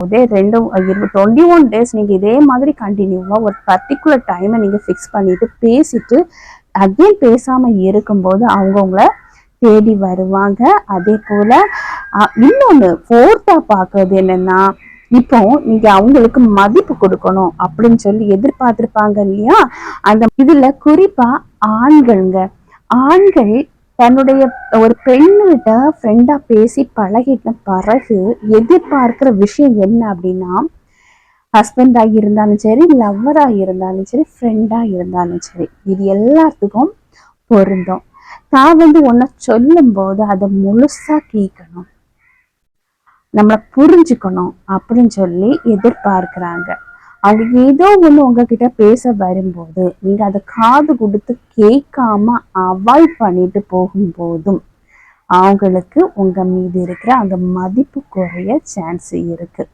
இதே 21 டேஸ் நீங்க இதே மாதிரி கண்டினியூவா ஒரு பர்டிகுலர் டைமை நீங்க ஃபிக்ஸ் பண்ணிட்டு பேசிட்டு அகைன் பேசாம இருக்கும்போது அவங்க உங்களை தேடி வருவாங்க. அதே போல இன்னொன்னு ஃபோர்த்தா பாக்குறது என்னன்னா, இப்போ நீங்க அவங்களுக்கு மதிப்பு கொடுக்கணும் அப்படின்னு சொல்லி எதிர்பார்த்திருப்பாங்க இல்லையா? அந்த இதுல குறிப்பா ஆண்கள்ங்க, ஆண்கள் தன்னுடைய ஒரு பெண்ணுகிட்ட ஃப்ரெண்டா பேசி பழகிட்ட பிறகு எதிர்பார்க்கிற விஷயம் என்ன அப்படின்னா, ஹஸ்பண்டா இருந்தாலும் சரி, லவ்வரா இருந்தாலும் சரி, ஃப்ரெண்டா இருந்தாலும் சரி, இது எல்லாத்துக்கும் பொருந்தும். தான் ஒன்ன சொல்லும் போது அதை முழுசா கேட்கணும், நம்மளை புரிஞ்சுக்கணும் அப்படின்னு சொல்லி எதிர்பார்க்கிறாங்க. அவங்க ஏதோ ஒண்ணு உங்ககிட்ட பேச வரும்போது நீங்க அதை காது கொடுத்து கேட்காம அவாய்ட் பண்ணிட்டு போகும்போதும் அவங்களுக்கு உங்க மீது இருக்கிற அந்த மதிப்பு குறைய சான்ஸ் இருக்கு.